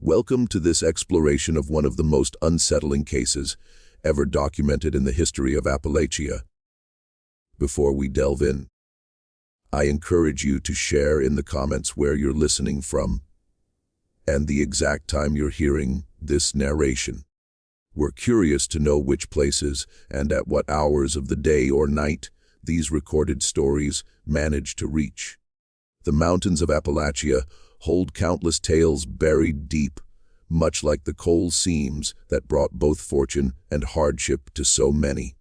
Welcome to this exploration of one of the most unsettling cases ever documented in the history of Appalachia. Before we delve in, I encourage you to share in the comments where you're listening from and the exact time you're hearing this narration. We're curious to know which places and at what hours of the day or night these recorded stories manage to reach. The mountains of Appalachia hold countless tales buried deep, much like the coal seams that brought both fortune and hardship to so many.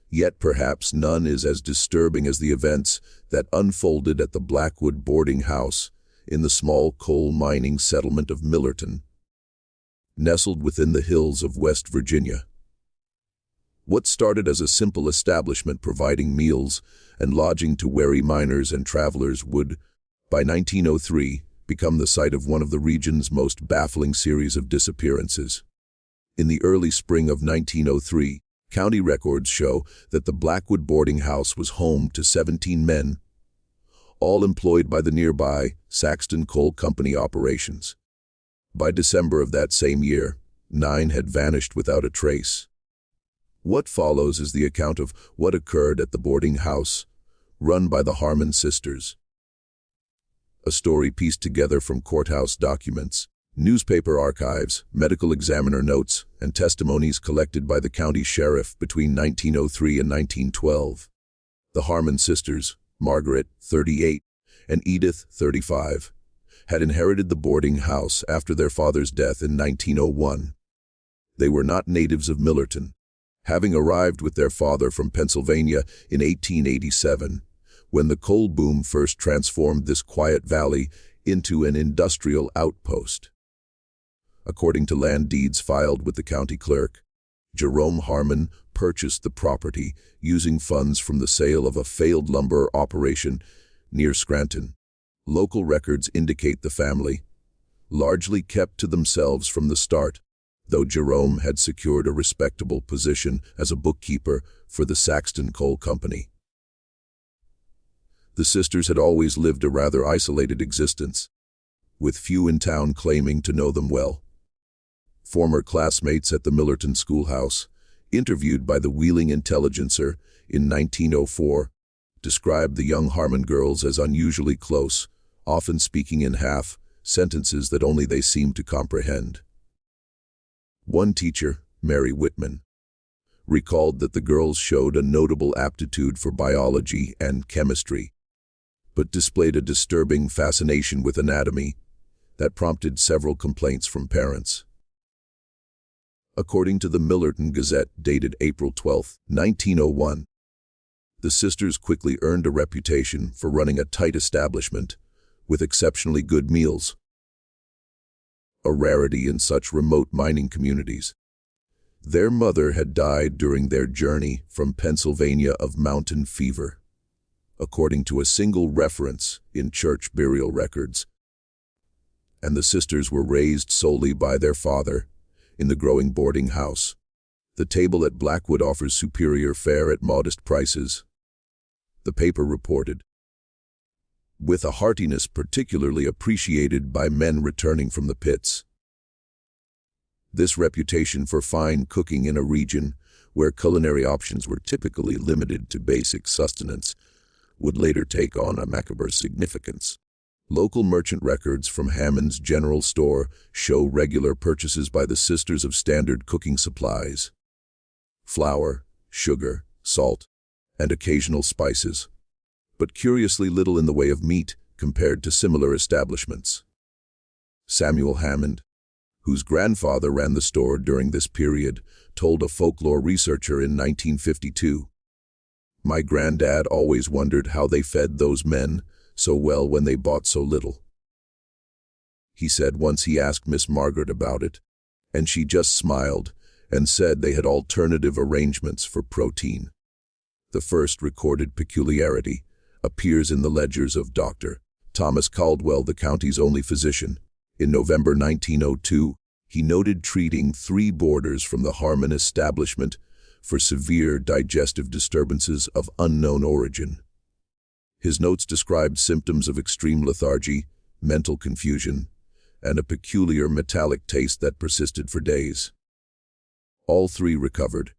Yet perhaps none is as disturbing as the events that unfolded at the Blackwood boarding house in the small coal mining settlement of Millerton, nestled within the hills of West Virginia. What started as a simple establishment providing meals and lodging to weary miners and travelers would, by 1903, become the site of one of the region's most baffling series of disappearances. In the early spring of 1903, county records show that the Blackwood boarding house was home to 17 men, all employed by the nearby Saxton Coal Company operations. By December of that same year, 9 had vanished without a trace. What follows is the account of what occurred at the boarding house, run by the Harmon sisters. A story pieced together from courthouse documents, newspaper archives, medical examiner notes, and testimonies collected by the county sheriff between 1903 and 1912. The Harmon sisters, Margaret, 38, and Edith, 35, had inherited the boarding house after their father's death in 1901. They were not natives of Millerton, having arrived with their father from Pennsylvania in 1887, when the coal boom first transformed this quiet valley into an industrial outpost. According to land deeds filed with the county clerk, Jerome Harmon purchased the property using funds from the sale of a failed lumber operation near Scranton. Local records indicate the family largely kept to themselves from the start, though Jerome had secured a respectable position as a bookkeeper for the Saxton Coal Company. The sisters had always lived a rather isolated existence, with few in town claiming to know them well. Former classmates at the Millerton schoolhouse, interviewed by the Wheeling Intelligencer in 1904, described the young Harmon girls as unusually close, often speaking in half sentences that only they seemed to comprehend. One teacher, Mary Whitman, recalled that the girls showed a notable aptitude for biology and chemistry, but displayed a disturbing fascination with anatomy that prompted several complaints from parents. According to the Millerton Gazette dated April 12, 1901, the sisters quickly earned a reputation for running a tight establishment with exceptionally good meals, a rarity in such remote mining communities. Their mother had died during their journey from Pennsylvania of mountain fever, according to a single reference in church burial records, and the sisters were raised solely by their father in the growing boarding house. The table at Blackwood offers superior fare at modest prices, the paper reported, with a heartiness particularly appreciated by men returning from the pits. This reputation for fine cooking in a region where culinary options were typically limited to basic sustenance would later take on a macabre significance. Local merchant records from Hammond's General Store show regular purchases by the sisters of standard cooking supplies: flour, sugar, salt, and occasional spices, but curiously little in the way of meat compared to similar establishments. Samuel Hammond, whose grandfather ran the store during this period, told a folklore researcher in 1952, "My granddad always wondered how they fed those men so well when they bought so little. He said once he asked Miss Margaret about it, and she just smiled and said they had alternative arrangements for protein." The first recorded peculiarity appears in the ledgers of Dr. Thomas Caldwell, the county's only physician. In November 1902, he noted treating 3 boarders from the Harmon establishment for severe digestive disturbances of unknown origin. His notes described symptoms of extreme lethargy, mental confusion, and a peculiar metallic taste that persisted for days. All three recovered,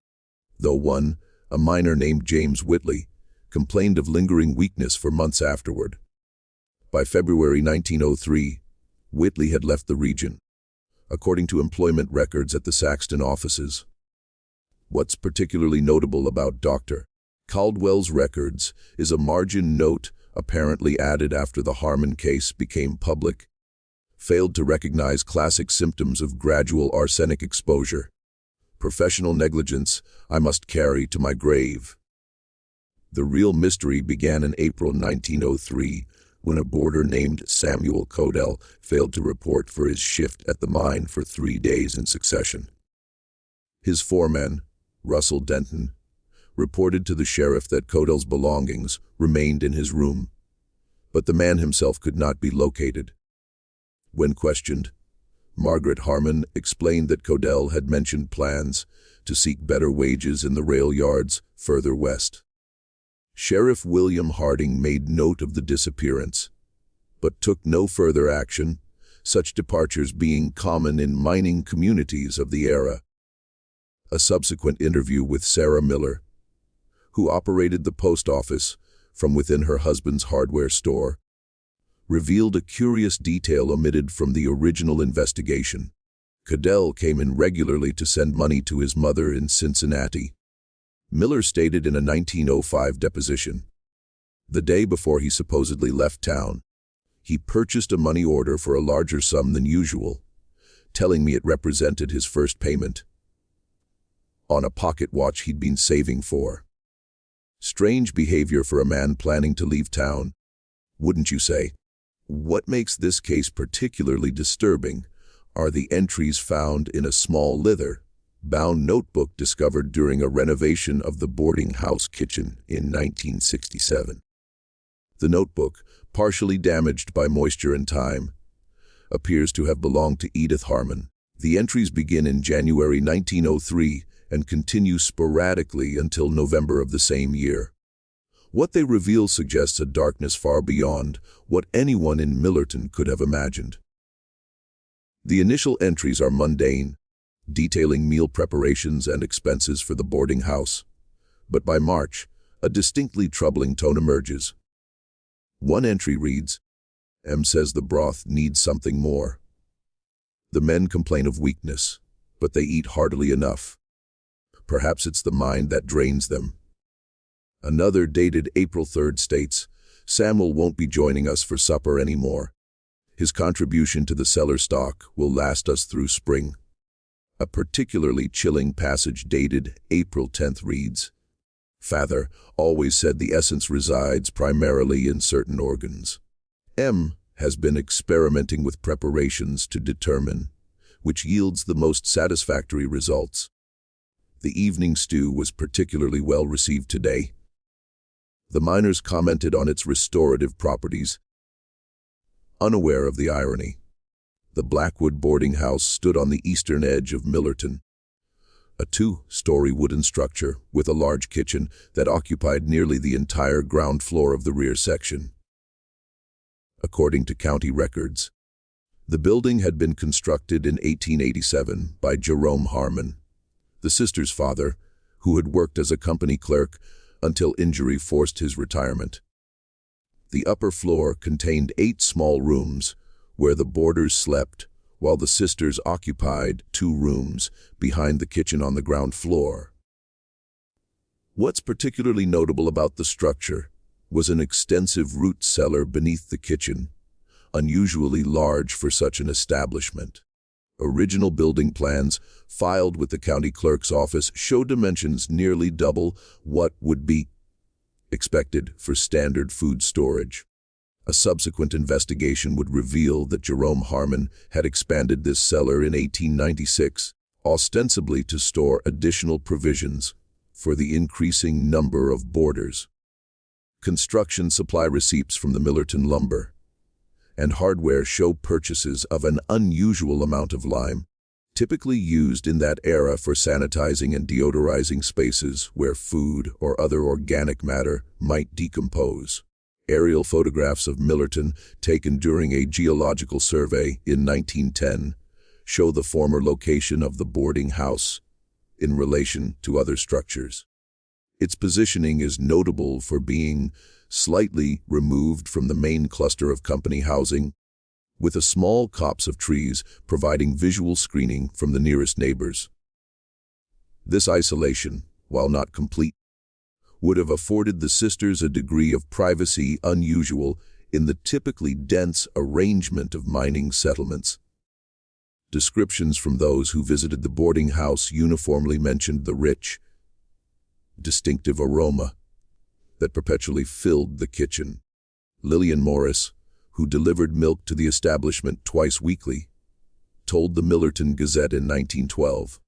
though one, a miner named James Whitley, complained of lingering weakness for months afterward. By February 1903, Whitley had left the region, according to employment records at the Saxton offices. What's particularly notable about Dr. Caldwell's records is a margin note apparently added after the Harmon case became public, failed to recognize classic symptoms of gradual arsenic exposure. Professional negligence I must carry to my grave. The real mystery began in April 1903, when a boarder named Samuel Codell failed to report for his shift at the mine for 3 days in succession. His foreman, Russell Denton, reported to the sheriff that Codell's belongings remained in his room, but the man himself could not be located. When questioned, Margaret Harmon explained that Codell had mentioned plans to seek better wages in the rail yards further west. Sheriff William Harding made note of the disappearance, but took no further action, such departures being common in mining communities of the era. A subsequent interview with Sarah Miller, who operated the post office from within her husband's hardware store, revealed a curious detail omitted from the original investigation. Codell came in regularly to send money to his mother in Cincinnati. Miller stated in a 1905 deposition, the day before he supposedly left town, he purchased a money order for a larger sum than usual, telling me it represented his first payment on a pocket watch he'd been saving for. Strange behavior for a man planning to leave town, wouldn't you say? What makes this case particularly disturbing are the entries found in a small leather-bound notebook discovered during a renovation of the boarding house kitchen in 1967. The notebook, partially damaged by moisture and time, appears to have belonged to Edith Harmon. The entries begin in January 1903 and continue sporadically until November of the same year. What they reveal suggests a darkness far beyond what anyone in Millerton could have imagined. The initial entries are mundane, detailing meal preparations and expenses for the boarding house, but by March, a distinctly troubling tone emerges. One entry reads, "M says the broth needs something more. The men complain of weakness, but they eat heartily enough. Perhaps it's the mind that drains them." Another, dated April 3rd, states, "Samuel won't be joining us for supper anymore. His contribution to the cellar stock will last us through spring." A particularly chilling passage dated April 10th reads, "Father always said the essence resides primarily in certain organs. M has been experimenting with preparations to determine which yields the most satisfactory results. The evening stew was particularly well received today." The miners commented on its restorative properties. Unaware of the irony, the Blackwood boarding house stood on the eastern edge of Millerton, a 2-story wooden structure with a large kitchen that occupied nearly the entire ground floor of the rear section. According to county records, the building had been constructed in 1887 by Jerome Harmon, the sister's father, who had worked as a company clerk until injury forced his retirement. The upper floor contained 8 small rooms where the boarders slept, while the sisters occupied 2 rooms behind the kitchen on the ground floor. What's particularly notable about the structure was an extensive root cellar beneath the kitchen, unusually large for such an establishment. Original building plans filed with the county clerk's office show dimensions nearly double what would be expected for standard food storage. A subsequent investigation would reveal that Jerome Harmon had expanded this cellar in 1896, ostensibly to store additional provisions for the increasing number of boarders. Construction supply receipts from the Millerton lumber and hardware show purchases of an unusual amount of lime, typically used in that era for sanitizing and deodorizing spaces where food or other organic matter might decompose. Aerial photographs of Millerton, taken during a geological survey in 1910, show the former location of the boarding house in relation to other structures. Its positioning is notable for being slightly removed from the main cluster of company housing, with a small copse of trees providing visual screening from the nearest neighbors. This isolation, while not complete, would have afforded the sisters a degree of privacy unusual in the typically dense arrangement of mining settlements. Descriptions from those who visited the boarding house uniformly mentioned the rich, distinctive aroma that perpetually filled the kitchen. Lillian Morris, who delivered milk to the establishment twice weekly, told the Millerton Gazette in 1912,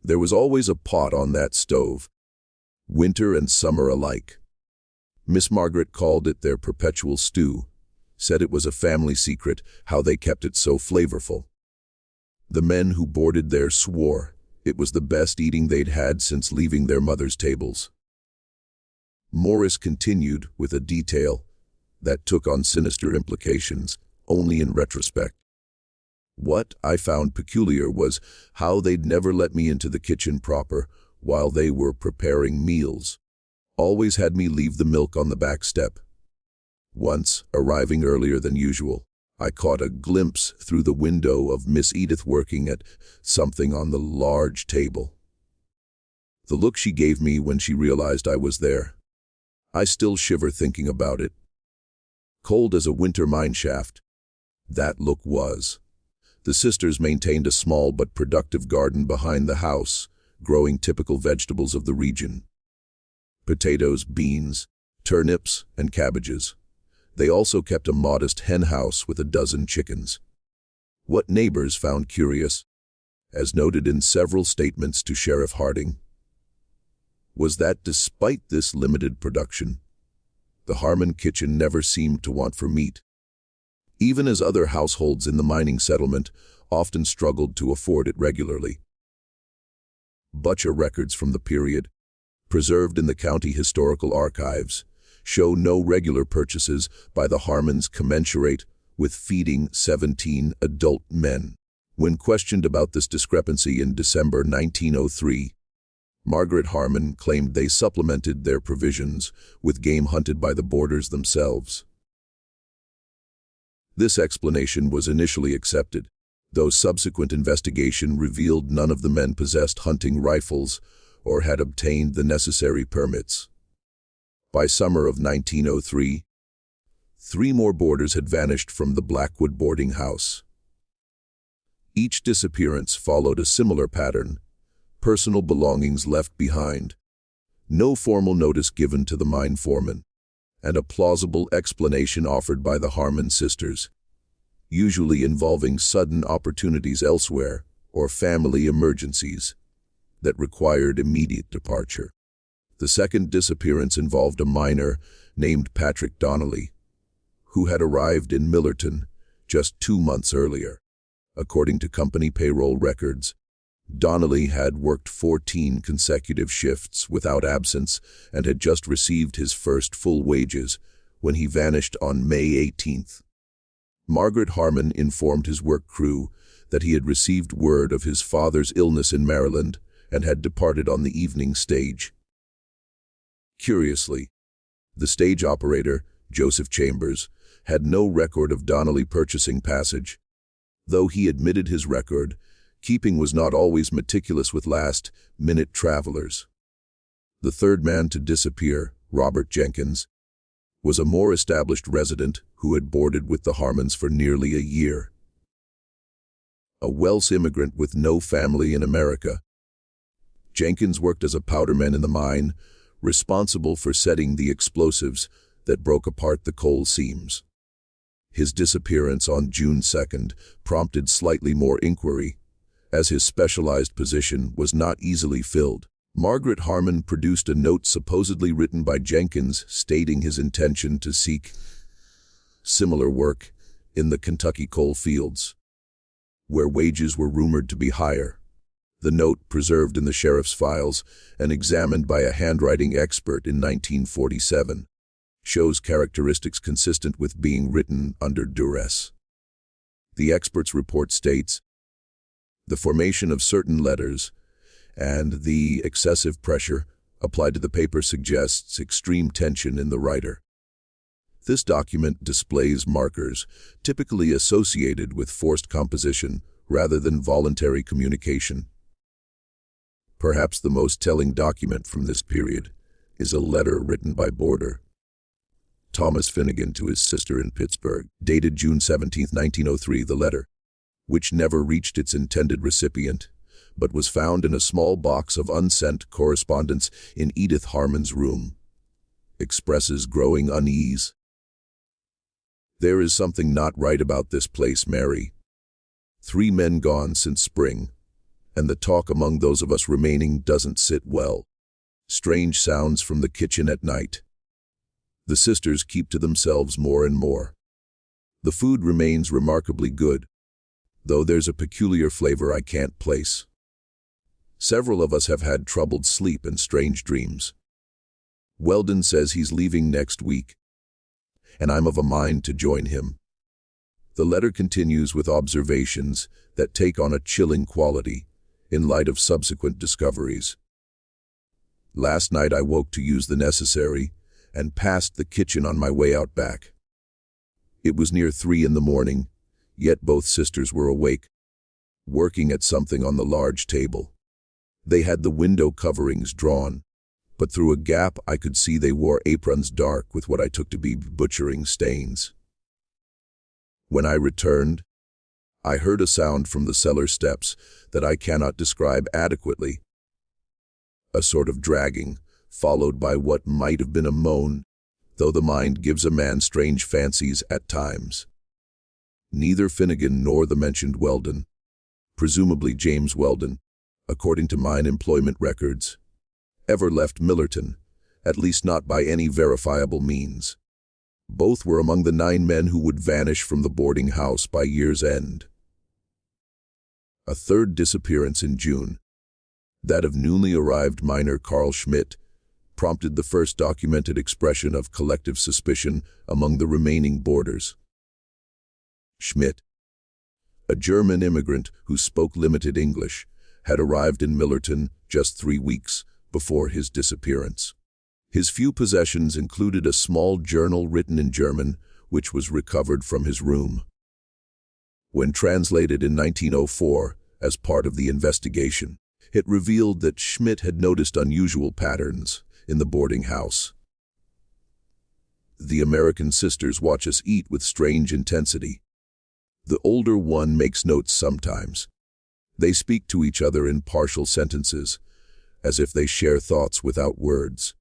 "There was always a pot on that stove, winter and summer alike." Miss Margaret called it their perpetual stew, said it was a family secret how they kept it so flavorful. The men who boarded there swore it was the best eating they'd had since leaving their mother's tables. Morris continued with a detail that took on sinister implications only in retrospect. "What I found peculiar was how they'd never let me into the kitchen proper while they were preparing meals. Always had me leave the milk on the back step. Once, arriving earlier than usual, I caught a glimpse through the window of Miss Edith working at something on the large table. The look she gave me when she realized I was there. I still shiver thinking about it. Cold as a winter mine shaft, that look was." The sisters maintained a small but productive garden behind the house, growing typical vegetables of the region: potatoes, beans, turnips, and cabbages. They also kept a modest hen house with a dozen chickens. What neighbors found curious, as noted in several statements to Sheriff Harding, was that despite this limited production, the Harmon kitchen never seemed to want for meat, even as other households in the mining settlement often struggled to afford it regularly. Butcher records from the period, preserved in the county historical archives, show no regular purchases by the Harmons commensurate with feeding 17 adult men. When questioned about this discrepancy in December 1903, Margaret Harmon claimed they supplemented their provisions with game hunted by the boarders themselves. This explanation was initially accepted, though subsequent investigation revealed none of the men possessed hunting rifles or had obtained the necessary permits. By summer of 1903, 3 more boarders had vanished from the Blackwood boarding house. Each disappearance followed a similar pattern: personal belongings left behind, no formal notice given to the mine foreman, and a plausible explanation offered by the Harmon sisters, usually involving sudden opportunities elsewhere or family emergencies that required immediate departure. The second disappearance involved a miner named Patrick Donnelly, who had arrived in Millerton just 2 months earlier. According to company payroll records, Donnelly had worked 14 consecutive shifts without absence and had just received his first full wages when he vanished on May 18th. Margaret Harmon informed his work crew that he had received word of his father's illness in Maryland and had departed on the evening stage. Curiously, the stage operator, Joseph Chambers, had no record of Donnelly purchasing passage. Though he admitted his record, keeping was not always meticulous with last-minute travelers. The third man to disappear, Robert Jenkins, was a more established resident who had boarded with the Harmons for nearly a year. A Welsh immigrant with no family in America, Jenkins worked as a powderman in the mine, responsible for setting the explosives that broke apart the coal seams. His disappearance on June 2nd prompted slightly more inquiry, as his specialized position was not easily filled. Margaret Harmon produced a note supposedly written by Jenkins stating his intention to seek similar work in the Kentucky coal fields, where wages were rumored to be higher. The note, preserved in the sheriff's files and examined by a handwriting expert in 1947, shows characteristics consistent with being written under duress. The expert's report states, the formation of certain letters and the excessive pressure applied to the paper suggests extreme tension in the writer. This document displays markers typically associated with forced composition rather than voluntary communication. Perhaps the most telling document from this period is a letter written by boarder Thomas Finnegan to his sister in Pittsburgh, dated June 17, 1903. The letter, which never reached its intended recipient, but was found in a small box of unsent correspondence in Edith Harmon's room, expresses growing unease. There is something not right about this place, Mary. 3 men gone since spring, and the talk among those of us remaining doesn't sit well. Strange sounds from the kitchen at night. The sisters keep to themselves more and more. The food remains remarkably good, though there's a peculiar flavor I can't place. Several of us have had troubled sleep and strange dreams. Weldon says he's leaving next week, and I'm of a mind to join him. The letter continues with observations that take on a chilling quality in light of subsequent discoveries. Last night I woke to use the necessary and passed the kitchen on my way out back. It was near 3 in the morning, yet both sisters were awake, working at something on the large table. They had the window coverings drawn, but through a gap I could see they wore aprons dark with what I took to be butchering stains. When I returned, I heard a sound from the cellar steps that I cannot describe adequately. A sort of dragging, followed by what might have been a moan, though the mind gives a man strange fancies at times. Neither Finnegan nor the mentioned Weldon, presumably James Weldon, according to mine employment records, ever left Millerton, at least not by any verifiable means. Both were among the 9 men who would vanish from the boarding house by year's end. A third disappearance in June, that of newly arrived miner Carl Schmidt, prompted the first documented expression of collective suspicion among the remaining boarders. Schmidt, a German immigrant who spoke limited English, had arrived in Millerton just 3 weeks before his disappearance. His few possessions included a small journal written in German, which was recovered from his room. When translated in 1904 as part of the investigation, it revealed that Schmidt had noticed unusual patterns in the boarding house. The American sisters watch us eat with strange intensity. The older one makes notes sometimes. They speak to each other in partial sentences, as if they share thoughts without words.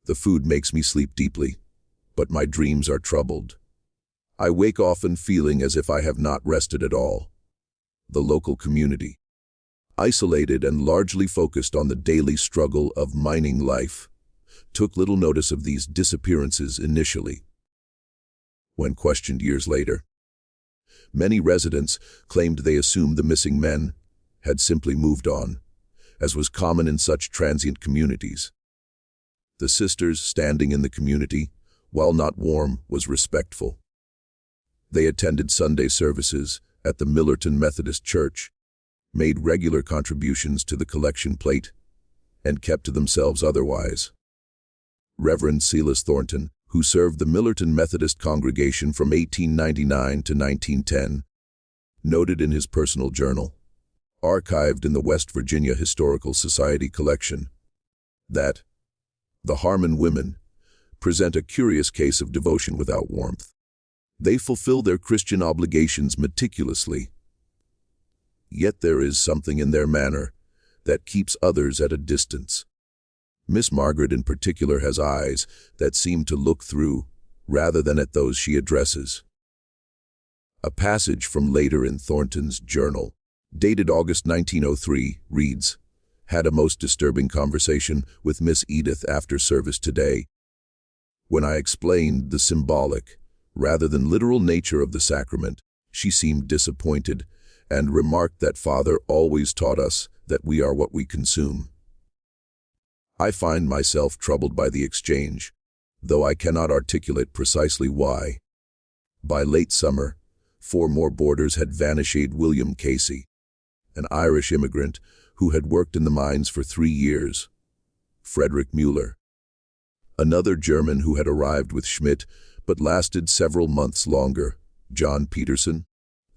The food makes me sleep deeply, but my dreams are troubled. I wake often feeling as if I have not rested at all. The local community, isolated and largely focused on the daily struggle of mining life, took little notice of these disappearances initially. When questioned years later, many residents claimed they assumed the missing men had simply moved on, as was common in such transient communities. The sisters standing in the community, while not warm, was respectful. They attended Sunday services at the Millerton Methodist Church, made regular contributions to the collection plate, and kept to themselves otherwise. Reverend Silas Thornton, who served the Millerton Methodist congregation from 1899 to 1910, noted in his personal journal, archived in the West Virginia Historical Society collection, that the Harmon women present a curious case of devotion without warmth. They fulfill their Christian obligations meticulously, yet there is something in their manner that keeps others at a distance. Miss Margaret in particular has eyes that seem to look through, rather than at those she addresses. A passage from later in Thornton's journal, dated August 1903, reads, "Had a most disturbing conversation with Miss Edith after service today. When I explained the symbolic, rather than literal nature of the sacrament, she seemed disappointed and remarked that Father always taught us that we are what we consume. I find myself troubled by the exchange, though I cannot articulate precisely why. By late summer, 4 more boarders had vanished. William Casey, an Irish immigrant who had worked in the mines for 3 years. Frederick Mueller, another German who had arrived with Schmidt but lasted several months longer. John Peterson,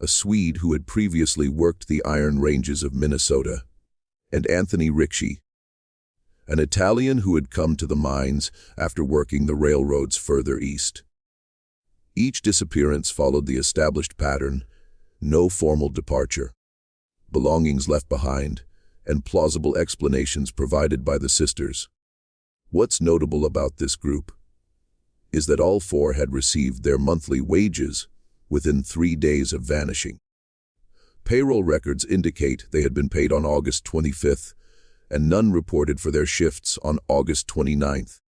a Swede who had previously worked the iron ranges of Minnesota. And Anthony Ricci, an Italian who had come to the mines after working the railroads further east. Each disappearance followed the established pattern: no formal departure, belongings left behind, and plausible explanations provided by the sisters. What's notable about this group is that all 4 had received their monthly wages within 3 days of vanishing. Payroll records indicate they had been paid on August 25th, and none reported for their shifts on August 29th.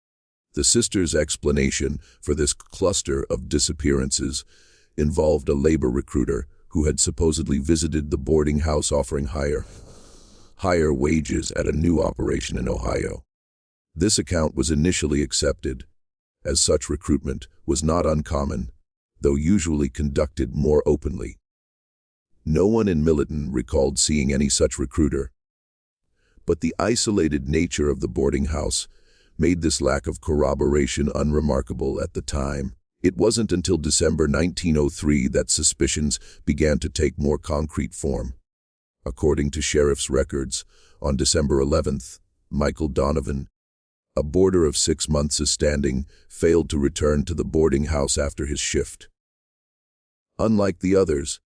The sisters' explanation for this cluster of disappearances involved a labor recruiter who had supposedly visited the boarding house offering higher wages at a new operation in Ohio. This account was initially accepted, as such recruitment was not uncommon, though usually conducted more openly. No one in Milton recalled seeing any such recruiter. But the isolated nature of the boarding house made this lack of corroboration unremarkable at the time. It wasn't until December 1903 that suspicions began to take more concrete form. According to sheriff's records, on December 11th, Michael Donovan, a boarder of 6 months' standing, failed to return to the boarding house after his shift. Unlike the others,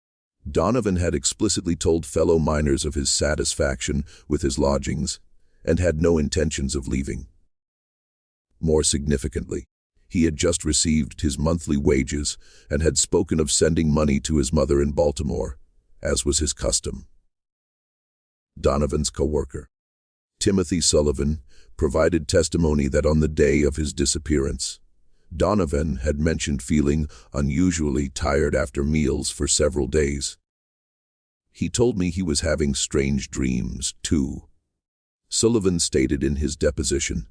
Donovan had explicitly told fellow miners of his satisfaction with his lodgings and had no intentions of leaving. More significantly, he had just received his monthly wages and had spoken of sending money to his mother in Baltimore, as was his custom. Donovan's co-worker, Timothy Sullivan, provided testimony that on the day of his disappearance, Donovan had mentioned feeling unusually tired after meals for several days. He told me he was having strange dreams, too. Sullivan stated in his deposition.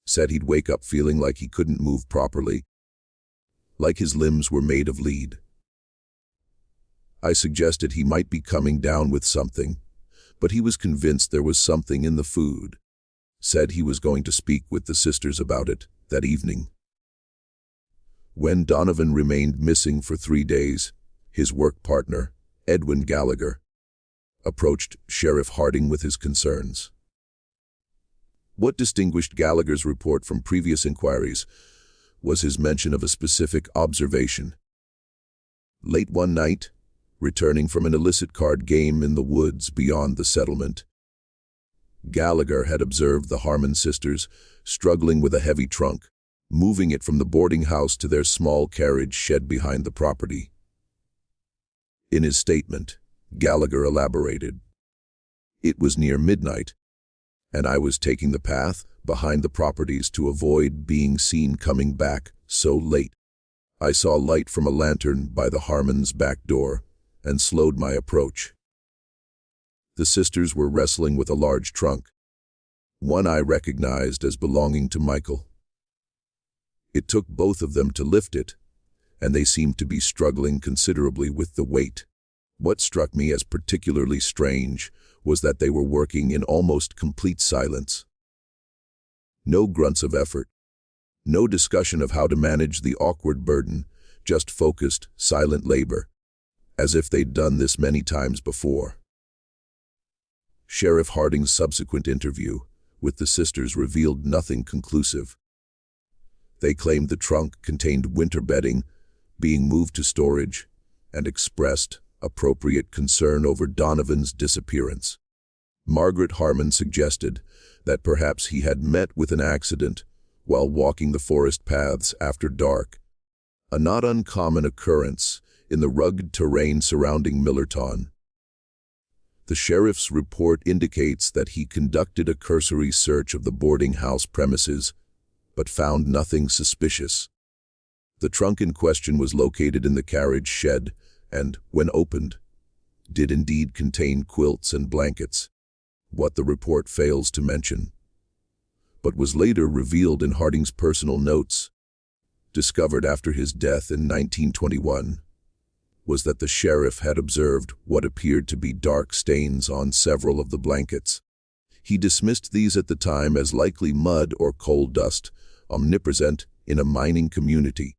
Said he'd wake up feeling like he couldn't move properly, like his limbs were made of lead. I suggested he might be coming down with something, but he was convinced there was something in the food. Said he was going to speak with the sisters about it that evening. When Donovan remained missing for 3 days, his work partner, Edwin Gallagher, approached Sheriff Harding with his concerns. What distinguished Gallagher's report from previous inquiries was his mention of a specific observation. Late one night, returning from an illicit card game in the woods beyond the settlement, Gallagher had observed the Harmon sisters struggling with a heavy trunk, moving it from the boarding house to their small carriage shed behind the property. In his statement, Gallagher elaborated. It was near midnight, and I was taking the path behind the properties to avoid being seen coming back so late. I saw light from a lantern by the Harmon's back door and slowed my approach. The sisters were wrestling with a large trunk, one I recognized as belonging to Michael. It took both of them to lift it, and they seemed to be struggling considerably with the weight. What struck me as particularly strange was that they were working in almost complete silence. No grunts of effort, no discussion of how to manage the awkward burden, just focused, silent labor, as if they'd done this many times before. Sheriff Harding's subsequent interview with the sisters revealed nothing conclusive. They claimed the trunk contained winter bedding being moved to storage and expressed appropriate concern over Donovan's disappearance. Margaret Harmon suggested that perhaps he had met with an accident while walking the forest paths after dark, a not uncommon occurrence in the rugged terrain surrounding Millerton. The sheriff's report indicates that he conducted a cursory search of the boarding house premises, but found nothing suspicious. The trunk in question was located in the carriage shed and, when opened, did indeed contain quilts and blankets, what the report fails to mention. but was later revealed in Harding's personal notes, discovered after his death in 1921, was that the sheriff had observed what appeared to be dark stains on several of the blankets. He dismissed these at the time as likely mud or coal dust, omnipresent in a mining community.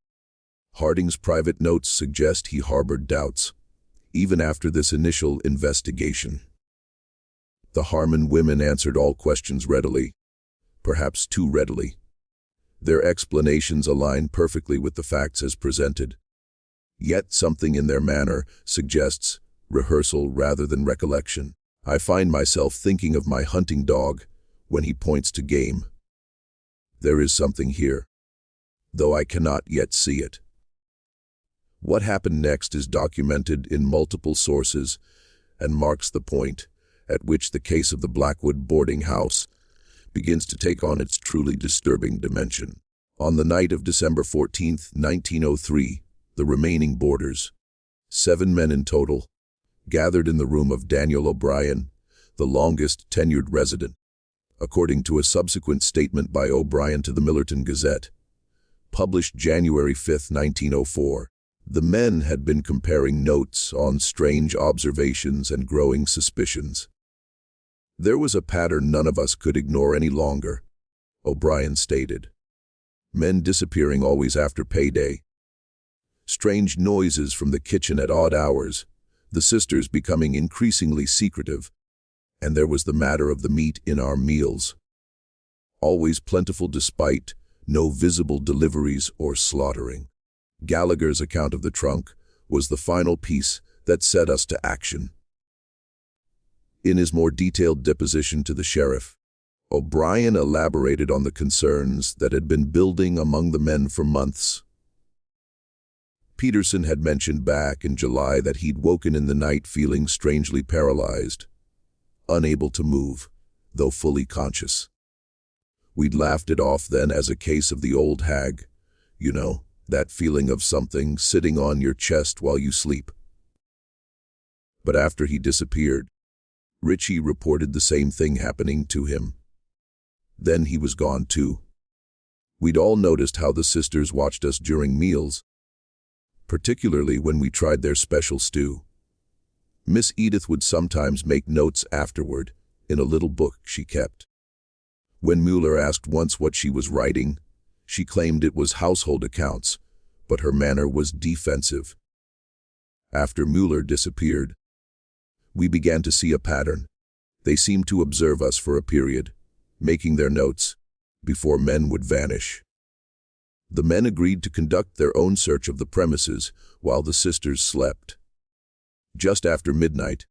Harding's private notes suggest he harbored doubts, even after this initial investigation. The Harmon women answered all questions readily, perhaps too readily. Their explanations align perfectly with the facts as presented. Yet something in their manner suggests rehearsal rather than recollection. I find myself thinking of my hunting dog when he points to game. There is something here, though I cannot yet see it. What happened next is documented in multiple sources and marks the point at which the case of the Blackwood boarding house begins to take on its truly disturbing dimension. On the night of December 14, 1903, the remaining boarders, 7 men in total, gathered in the room of Daniel O'Brien, the longest tenured resident. According to a subsequent statement by O'Brien to the Millerton Gazette, published January 5, 1904, the men had been comparing notes on strange observations and growing suspicions. There was a pattern none of us could ignore any longer, O'Brien stated. Men disappearing always after payday. Strange noises from the kitchen at odd hours, the sisters becoming increasingly secretive, and there was the matter of the meat in our meals. Always plentiful despite no visible deliveries or slaughtering. Gallagher's account of the trunk was the final piece that set us to action. In his more detailed deposition to the sheriff, O'Brien elaborated on the concerns that had been building among the men for months. Peterson had mentioned back in July that he'd woken in the night feeling strangely paralyzed, unable to move, though fully conscious. We'd laughed it off then as a case of the old hag, you know, that feeling of something sitting on your chest while you sleep. But after he disappeared, Richie reported the same thing happening to him. Then he was gone too. We'd all noticed how the sisters watched us during meals, particularly when we tried their special stew. Miss Edith would sometimes make notes afterward in a little book she kept. When Mueller asked once what she was writing, she claimed it was household accounts, but her manner was defensive. After Mueller disappeared, we began to see a pattern. They seemed to observe us for a period, making their notes, before men would vanish. The men agreed to conduct their own search of the premises while the sisters slept. Just after midnight,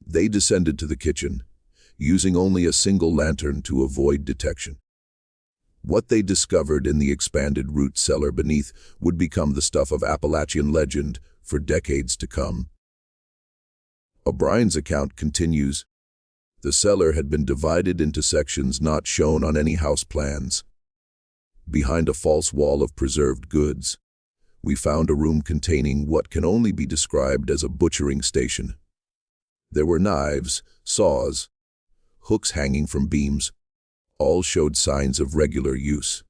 they descended to the kitchen, using only a single lantern to avoid detection. What they discovered in the expanded root cellar beneath would become the stuff of Appalachian legend for decades to come. O'Brien's account continues. The cellar had been divided into sections not shown on any house plans. Behind a false wall of preserved goods, we found a room containing what can only be described as a butchering station. There were knives, saws, hooks hanging from beams. All showed signs of regular use.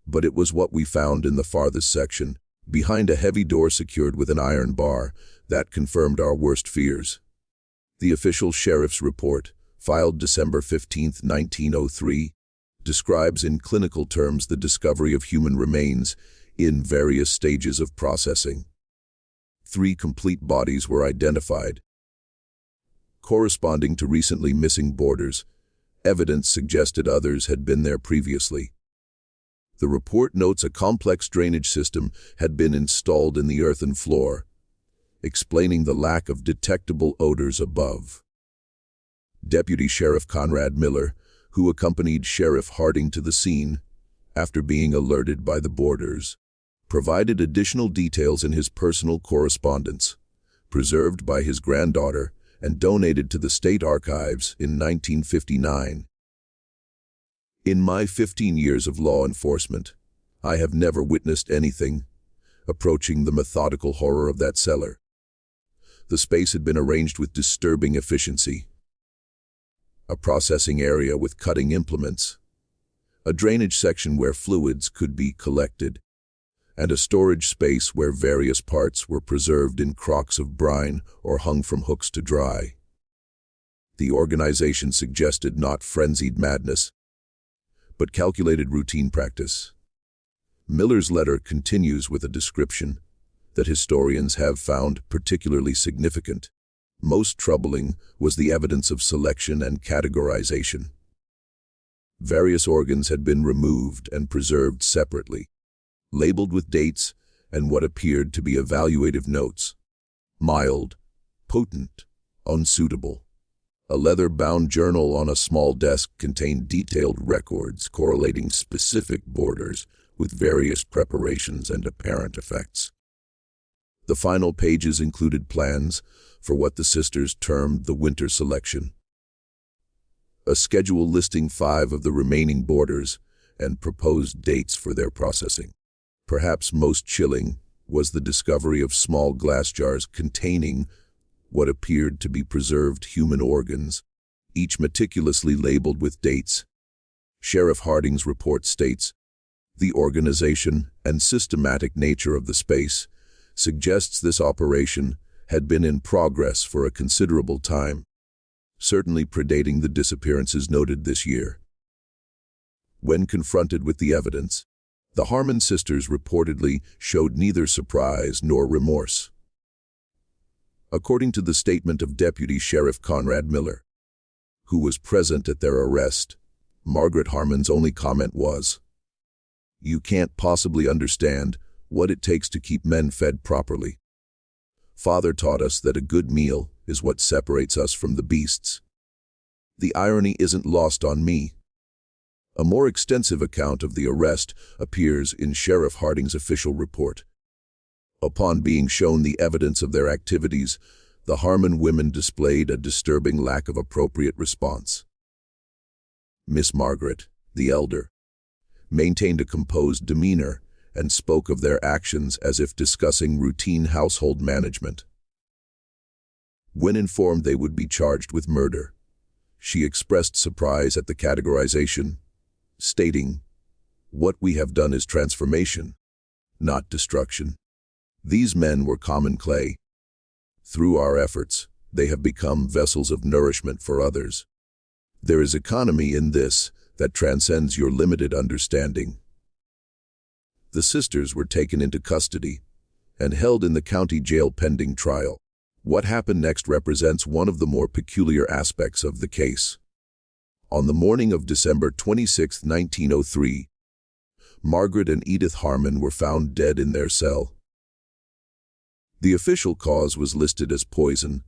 But it was what we found in the farthest section, behind a heavy door secured with an iron bar, that confirmed our worst fears. The official sheriff's report, filed December 15, 1903, describes in clinical terms the discovery of human remains in various stages of processing. 3 complete bodies were identified. Corresponding to recently missing boarders, evidence suggested others had been there previously. The report notes a complex drainage system had been installed in the earthen floor, explaining the lack of detectable odors above. Deputy Sheriff Conrad Miller, who accompanied Sheriff Harding to the scene after being alerted by the boarders, provided additional details in his personal correspondence, preserved by his granddaughter and donated to the State Archives in 1959. In my 15 years of law enforcement, I have never witnessed anything approaching the methodical horror of that cellar. The space had been arranged with disturbing efficiency. A processing area with cutting implements, a drainage section where fluids could be collected, and a storage space where various parts were preserved in crocks of brine or hung from hooks to dry. The organization suggested not frenzied madness, but calculated routine practice. Miller's letter continues with a description that historians have found particularly significant. Most troubling was the evidence of selection and categorization. Various organs had been removed and preserved separately, labeled with dates and what appeared to be evaluative notes: mild, potent, unsuitable. A leather-bound journal on a small desk contained detailed records correlating specific borders with various preparations and apparent effects. The final pages included plans for what the sisters termed the winter selection, a schedule listing 5 of the remaining borders and proposed dates for their processing. Perhaps most chilling was the discovery of small glass jars containing what appeared to be preserved human organs, each meticulously labeled with dates. Sheriff Harding's report states, "The organization and systematic nature of the space suggests this operation had been in progress for a considerable time, certainly predating the disappearances noted this year." When confronted with the evidence, the Harmon sisters reportedly showed neither surprise nor remorse. According to the statement of Deputy Sheriff Conrad Miller, who was present at their arrest, Margaret Harmon's only comment was, "You can't possibly understand what it takes to keep men fed properly. Father taught us that a good meal is what separates us from the beasts. The irony isn't lost on me." A more extensive account of the arrest appears in Sheriff Harding's official report. Upon being shown the evidence of their activities, the Harmon women displayed a disturbing lack of appropriate response. Miss Margaret, the elder, maintained a composed demeanor and spoke of their actions as if discussing routine household management. When informed they would be charged with murder, she expressed surprise at the categorization, stating, "What we have done is transformation, not destruction. These men were common clay. Through our efforts, they have become vessels of nourishment for others. There is economy in this that transcends your limited understanding." The sisters were taken into custody and held in the county jail pending trial. What happened next represents one of the more peculiar aspects of the case. On the morning of December 26, 1903, Margaret and Edith Harmon were found dead in their cell. The official cause was listed as poison,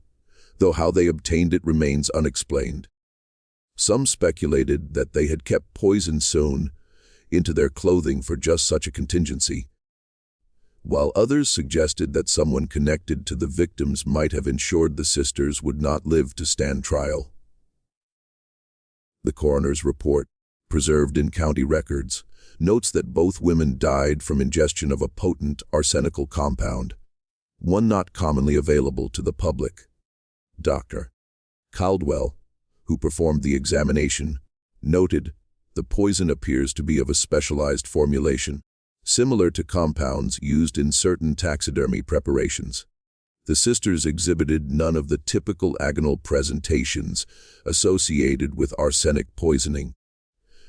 though how they obtained it remains unexplained. Some speculated that they had kept poison sewn into their clothing for just such a contingency, while others suggested that someone connected to the victims might have ensured the sisters would not live to stand trial. The coroner's report, preserved in county records, notes that both women died from ingestion of a potent arsenical compound, one not commonly available to the public. Dr. Caldwell, who performed the examination, noted, "The poison appears to be of a specialized formulation, similar to compounds used in certain taxidermy preparations." The sisters exhibited none of the typical agonal presentations associated with arsenic poisoning,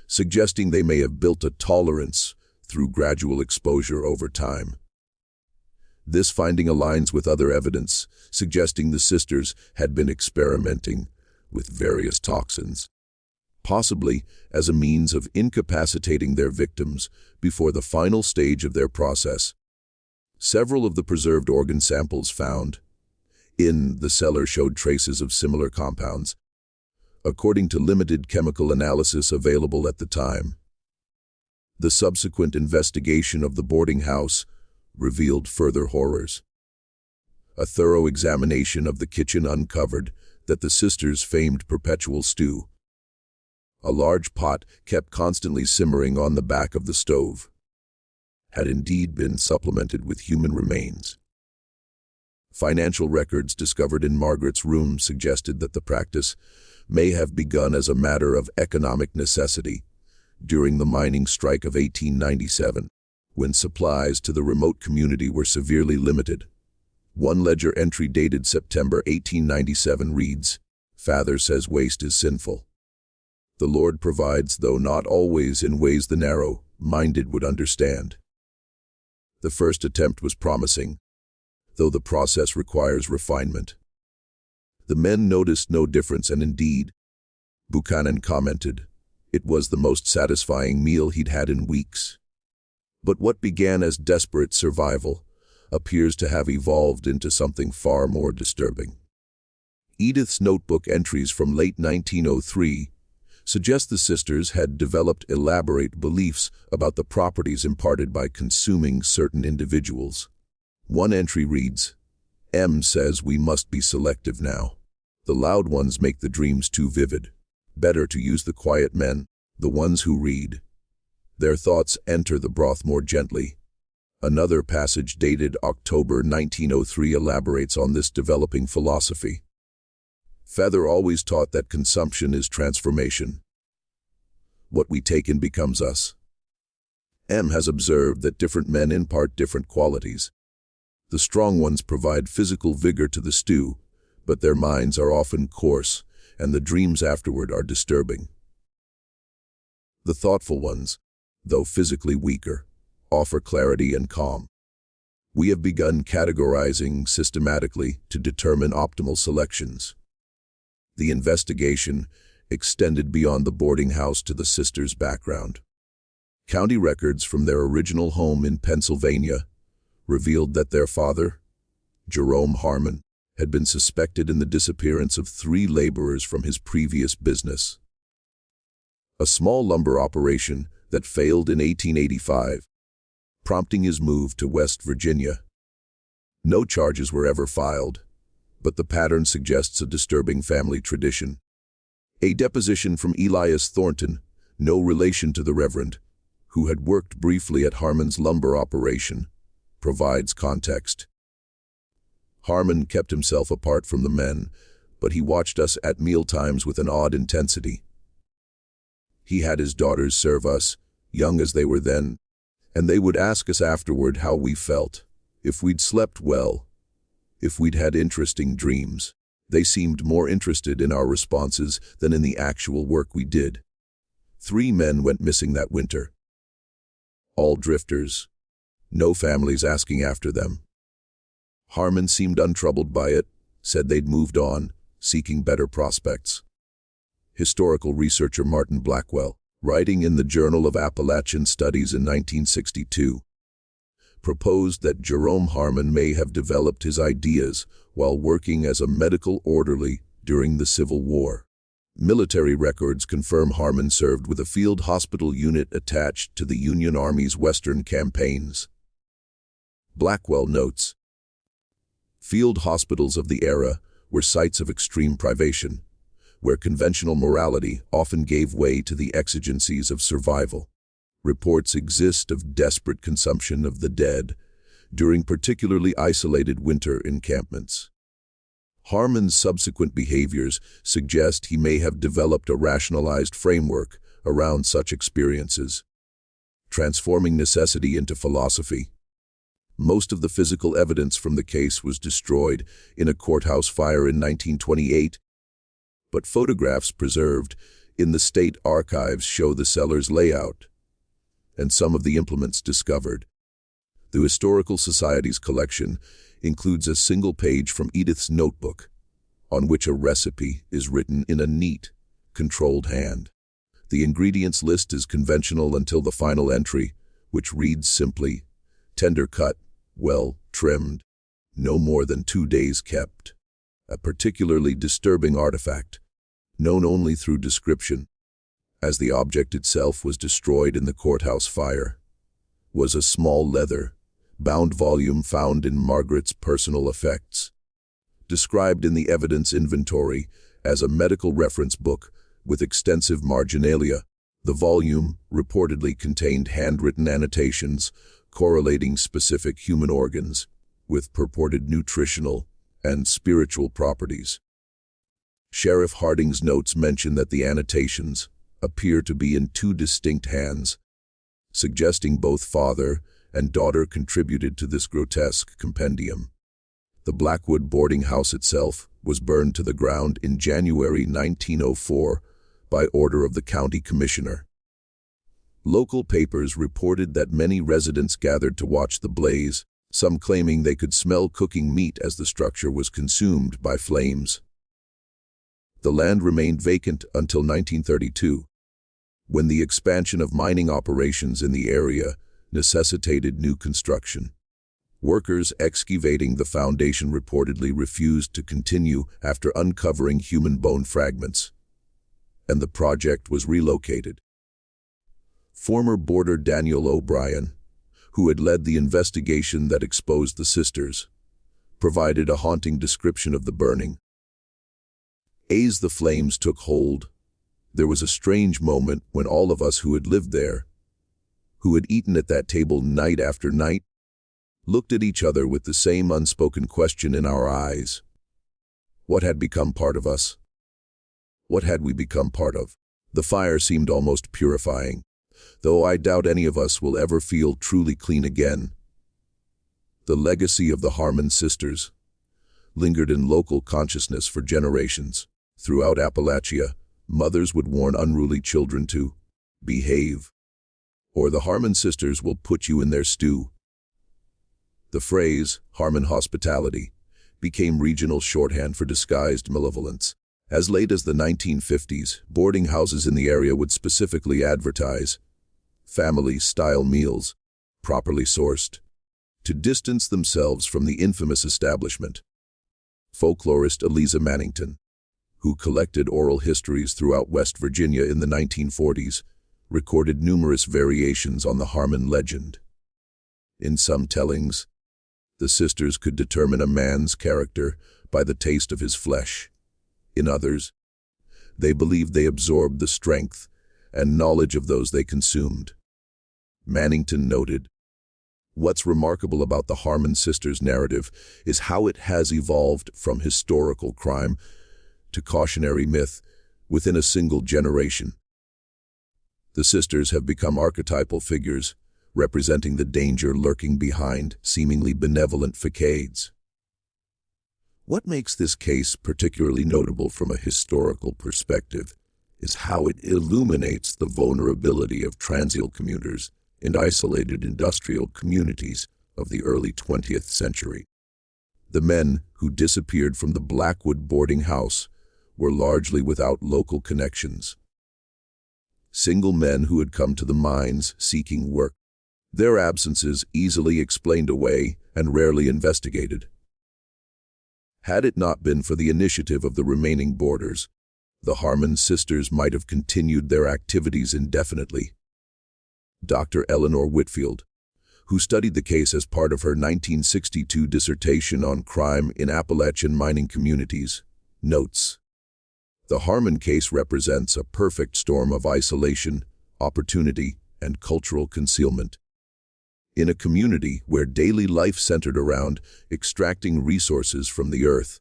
suggesting they may have built a tolerance through gradual exposure over time. This finding aligns with other evidence, suggesting the sisters had been experimenting with various toxins, possibly as a means of incapacitating their victims before the final stage of their process. Several of the preserved organ samples found in the cellar showed traces of similar compounds, according to limited chemical analysis available at the time. The subsequent investigation of the boarding house revealed further horrors. A thorough examination of the kitchen uncovered that the sisters' famed perpetual stew, a large pot kept constantly simmering on the back of the stove, had indeed been supplemented with human remains. Financial records discovered in Margaret's room suggested that the practice may have begun as a matter of economic necessity, during the mining strike of 1897, when supplies to the remote community were severely limited. One ledger entry dated September 1897 reads, "Father says waste is sinful. The Lord provides, though not always in ways the narrow-minded would understand." The first attempt was promising, though the process requires refinement. The men noticed no difference, and indeed, Buchanan commented, it was the most satisfying meal he'd had in weeks. But what began as desperate survival appears to have evolved into something far more disturbing. Edith's notebook entries from late 1903 suggest the sisters had developed elaborate beliefs about the properties imparted by consuming certain individuals. One entry reads, "M says we must be selective now. The loud ones make the dreams too vivid. Better to use the quiet men, the ones who read. Their thoughts enter the broth more gently." Another passage dated October 1903 elaborates on this developing philosophy. "Father always taught that consumption is transformation. What we take in becomes us. M has observed that different men impart different qualities. The strong ones provide physical vigor to the stew, but their minds are often coarse, and the dreams afterward are disturbing. The thoughtful ones, though physically weaker, offer clarity and calm. We have begun categorizing systematically to determine optimal selections." The investigation extended beyond the boarding house to the sisters' background. County records from their original home in Pennsylvania revealed that their father, Jerome Harmon, had been suspected in the disappearance of 3 laborers from his previous business, a small lumber operation that failed in 1885, prompting his move to West Virginia. No charges were ever filed, but the pattern suggests a disturbing family tradition. A deposition from Elias Thornton, no relation to the Reverend, who had worked briefly at Harmon's lumber operation, provides context. "Harmon kept himself apart from the men, but he watched us at mealtimes with an odd intensity. He had his daughters serve us, young as they were then, and they would ask us afterward how we felt, if we'd slept well, if we'd had interesting dreams. They seemed more interested in our responses than in the actual work we did. 3 men went missing that winter. All drifters, no families asking after them. Harmon seemed untroubled by it, said they'd moved on, seeking better prospects." Historical researcher Martin Blackwell, writing in the Journal of Appalachian Studies in 1962, proposed that Jerome Harmon may have developed his ideas while working as a medical orderly during the Civil War. Military records confirm Harmon served with a field hospital unit attached to the Union Army's Western campaigns. Blackwell notes, "Field hospitals of the era were sites of extreme privation, where conventional morality often gave way to the exigencies of survival. Reports exist of desperate consumption of the dead during particularly isolated winter encampments." Harmon's subsequent behaviors suggest he may have developed a rationalized framework around such experiences, transforming necessity into philosophy. Most of the physical evidence from the case was destroyed in a courthouse fire in 1928, but photographs preserved in the state archives show the cellar's layout and some of the implements discovered. The Historical Society's collection includes a single page from Edith's notebook, on which a recipe is written in a neat, controlled hand. The ingredients list is conventional until the final entry, which reads simply, "Tender cut, well trimmed, no more than 2 days kept." A particularly disturbing artifact, known only through description, as the object itself was destroyed in the courthouse fire, was a small leather, bound volume found in Margaret's personal effects. Described in the evidence inventory as a medical reference book with extensive marginalia, the volume reportedly contained handwritten annotations correlating specific human organs with purported nutritional and spiritual properties. Sheriff Harding's notes mention that the annotations, appear to be in two distinct hands, suggesting both father and daughter contributed to this grotesque compendium. The Blackwood boarding house itself was burned to the ground in January 1904 by order of the county commissioner. Local papers reported that many residents gathered to watch the blaze, some claiming they could smell cooking meat as the structure was consumed by flames. The land remained vacant until 1932, when the expansion of mining operations in the area necessitated new construction. Workers excavating the foundation reportedly refused to continue after uncovering human bone fragments, and the project was relocated. Former boarder Daniel O'Brien, who had led the investigation that exposed the sisters, provided a haunting description of the burning. As the flames took hold, there was a strange moment when all of us who had lived there, who had eaten at that table night after night, looked at each other with the same unspoken question in our eyes. What had become part of us? What had we become part of? The fire seemed almost purifying, though I doubt any of us will ever feel truly clean again. The legacy of the Harmon sisters lingered in local consciousness for generations. Throughout Appalachia, mothers would warn unruly children to behave, or the Harmon sisters will put you in their stew. The phrase, Harmon hospitality, became regional shorthand for disguised malevolence. As late as the 1950s, boarding houses in the area would specifically advertise family-style meals, properly sourced, to distance themselves from the infamous establishment. Folklorist Eliza Mannington, who collected oral histories throughout West Virginia in the 1940s, recorded numerous variations on the Harmon legend. In some tellings, the sisters could determine a man's character by the taste of his flesh. In others, they believed they absorbed the strength and knowledge of those they consumed. Mannington noted, "What's remarkable about the Harmon sisters' narrative is how it has evolved from historical crime to cautionary myth within a single generation. The sisters have become archetypal figures, representing the danger lurking behind seemingly benevolent facades." What makes this case particularly notable from a historical perspective is how it illuminates the vulnerability of transient commuters in isolated industrial communities of the early 20th century. The men who disappeared from the Blackwood boarding house were largely without local connections. Single men who had come to the mines seeking work, their absences easily explained away and rarely investigated. Had it not been for the initiative of the remaining boarders, the Harmon sisters might have continued their activities indefinitely. Dr. Eleanor Whitfield, who studied the case as part of her 1962 dissertation on crime in Appalachian mining communities, notes, "The Harmon case represents a perfect storm of isolation, opportunity, and cultural concealment. In a community where daily life centered around extracting resources from the earth,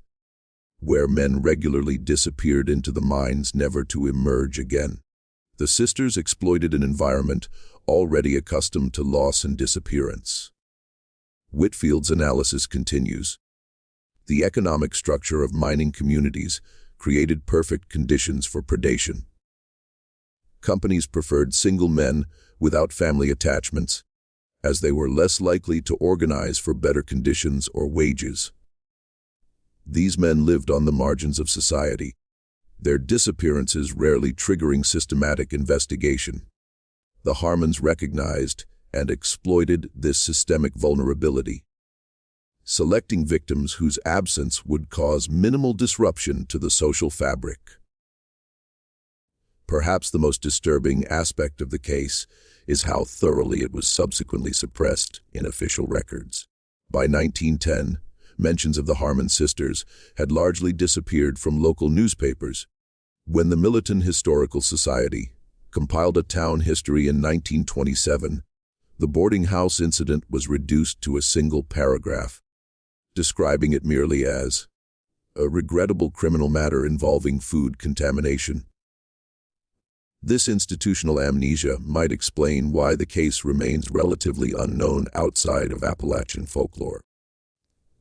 where men regularly disappeared into the mines never to emerge again, the sisters exploited an environment already accustomed to loss and disappearance." Whitfield's analysis continues. "The economic structure of mining communities created perfect conditions for predation. Companies preferred single men without family attachments, as they were less likely to organize for better conditions or wages. These men lived on the margins of society, their disappearances rarely triggering systematic investigation. The Harmons recognized and exploited this systemic vulnerability, selecting victims whose absence would cause minimal disruption to the social fabric." Perhaps the most disturbing aspect of the case is how thoroughly it was subsequently suppressed in official records. By 1910, mentions of the Harmon sisters had largely disappeared from local newspapers. When the Militant Historical Society compiled a town history in 1927, the boarding house incident was reduced to a single paragraph, describing it merely as a regrettable criminal matter involving food contamination. This institutional amnesia might explain why the case remains relatively unknown outside of Appalachian folklore.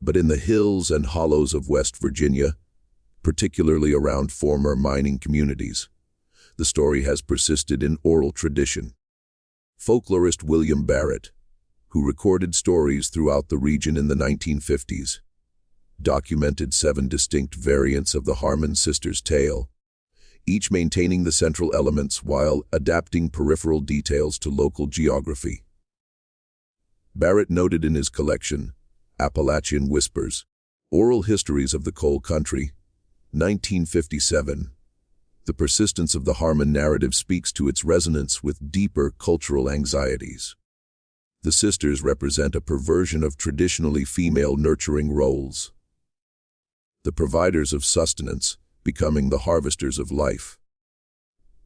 But in the hills and hollows of West Virginia, particularly around former mining communities, the story has persisted in oral tradition. Folklorist William Barrett, who recorded stories throughout the region in the 1950s, documented 7 distinct variants of the Harmon sisters' tale, each maintaining the central elements while adapting peripheral details to local geography. Barrett noted in his collection, Appalachian Whispers, Oral Histories of the Coal Country, 1957, the persistence of the Harmon narrative speaks to its resonance with deeper cultural anxieties. The sisters represent a perversion of traditionally female nurturing roles, the providers of sustenance becoming the harvesters of life.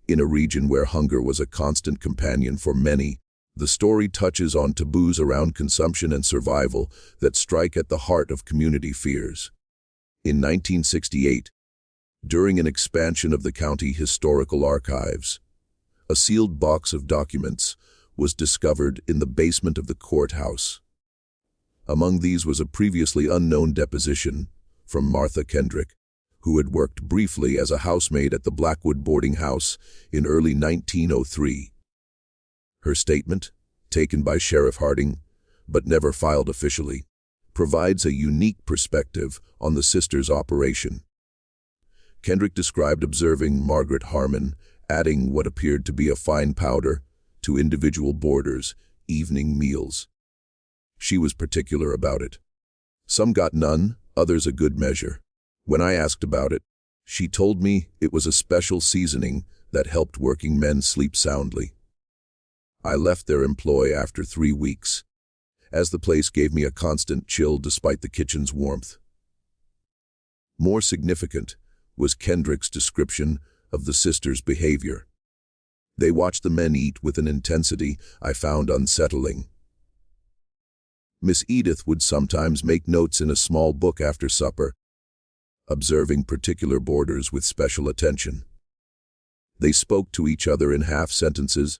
In a region where hunger was a constant companion for many, the story touches on taboos around consumption and survival that strike at the heart of community fears. In 1968, during an expansion of the county historical archives, a sealed box of documents was discovered in the basement of the courthouse. Among these was a previously unknown deposition from Martha Kendrick, who had worked briefly as a housemaid at the Blackwood boarding house in early 1903. Her statement, taken by Sheriff Harding, but never filed officially, provides a unique perspective on the sisters' operation. Kendrick described observing Margaret Harmon adding what appeared to be a fine powder to individual boarders' evening meals. She was particular about it. Some got none, others a good measure. When I asked about it, she told me it was a special seasoning that helped working men sleep soundly. I left their employ after 3 weeks, as the place gave me a constant chill despite the kitchen's warmth. More significant was Kendrick's description of the sisters' behavior. They watched the men eat with an intensity I found unsettling. Miss Edith would sometimes make notes in a small book after supper, observing particular boarders with special attention. They spoke to each other in half sentences,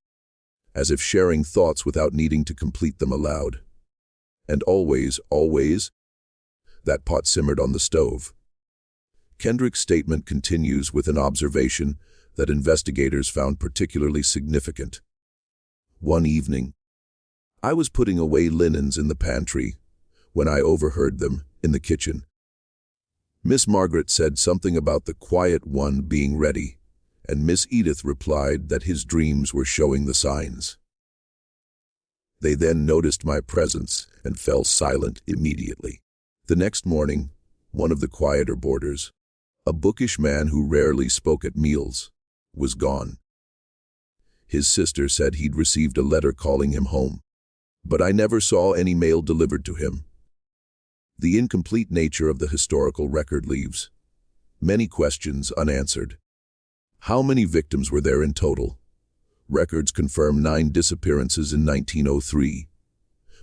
as if sharing thoughts without needing to complete them aloud. And always, that pot simmered on the stove. Kendrick's statement continues with an observation that investigators found particularly significant. One evening, I was putting away linens in the pantry when I overheard them in the kitchen. Miss Margaret said something about the quiet one being ready, and Miss Edith replied that his dreams were showing the signs. They then noticed my presence and fell silent immediately. The next morning, one of the quieter boarders, a bookish man who rarely spoke at meals, was gone. His sister said he'd received a letter calling him home, but I never saw any mail delivered to him. The incomplete nature of the historical record leaves many questions unanswered. How many victims were there in total? Records confirm 9 disappearances in 1903,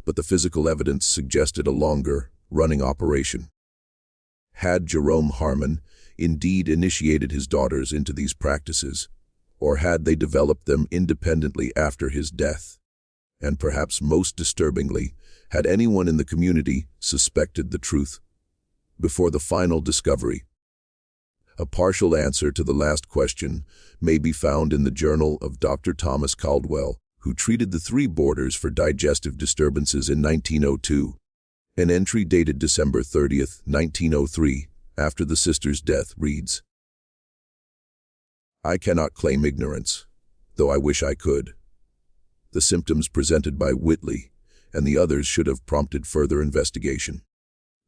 but the physical evidence suggested a longer, running operation. Had Jerome Harmon indeed initiated his daughters into these practices, or had they developed them independently after his death? And perhaps most disturbingly, had anyone in the community suspected the truth before the final discovery? A partial answer to the last question may be found in the journal of Dr. Thomas Caldwell, who treated the 3 boarders for digestive disturbances in 1902. An entry dated December 30th, 1903, after the sisters' death, reads, "I cannot claim ignorance, though I wish I could. The symptoms presented by Whitley and the others should have prompted further investigation.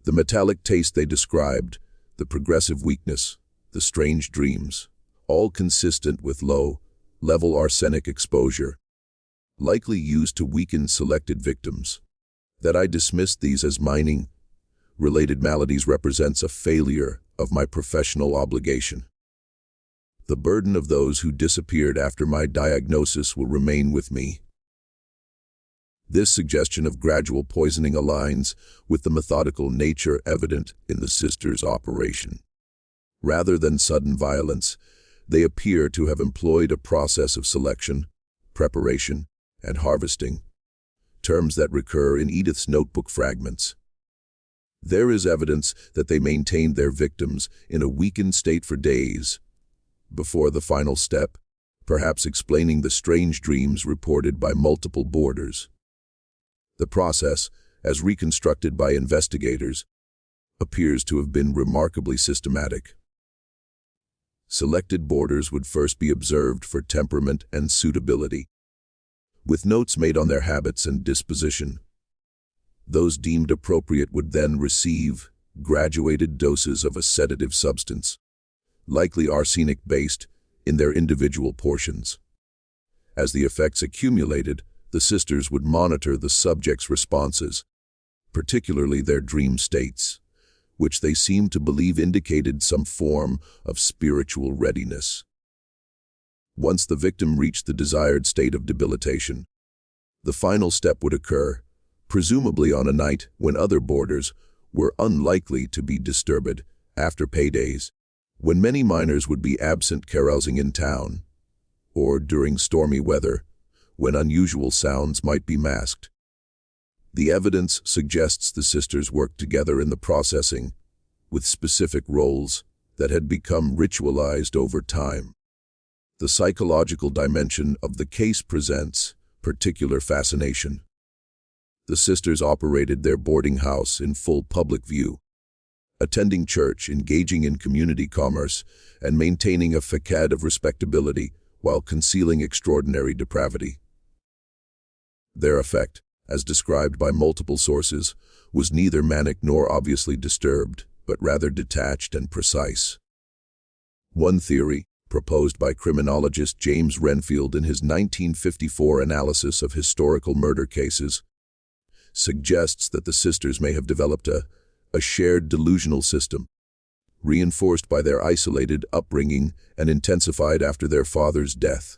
The metallic taste they described, the progressive weakness, the strange dreams, all consistent with low-level arsenic exposure, likely used to weaken selected victims. That I dismissed these as mining-related maladies represents a failure of my professional obligation. The burden of those who disappeared after my diagnosis will remain with me." This suggestion of gradual poisoning aligns with the methodical nature evident in the sisters' operation. Rather than sudden violence, They appear to have employed a process of selection, preparation, and harvesting, terms that recur in Edith's notebook fragments. There is evidence that they maintained their victims in a weakened state for days before the final step, perhaps explaining the strange dreams reported by multiple boarders. The process, as reconstructed by investigators, appears to have been remarkably systematic. Selected boarders would first be observed for temperament and suitability, with notes made on their habits and disposition. Those deemed appropriate would then receive graduated doses of a sedative substance, likely arsenic-based, in their individual portions. As the effects accumulated, the sisters would monitor the subject's responses, particularly their dream states, which they seemed to believe indicated some form of spiritual readiness. Once the victim reached the desired state of debilitation, the final step would occur, presumably on a night when other boarders were unlikely to be disturbed after paydays, when many minors would be absent carousing in town, or during stormy weather, when unusual sounds might be masked. The evidence suggests the sisters worked together in the processing, with specific roles that had become ritualized over time. The psychological dimension of the case presents particular fascination. The sisters operated their boarding house in full public view, attending church, engaging in community commerce, and maintaining a facade of respectability while concealing extraordinary depravity. Their effect, as described by multiple sources, was neither manic nor obviously disturbed, but rather detached and precise. One theory, proposed by criminologist James Renfield in his 1954 analysis of historical murder cases, suggests that the sisters may have developed a shared delusional system, reinforced by their isolated upbringing and intensified after their father's death.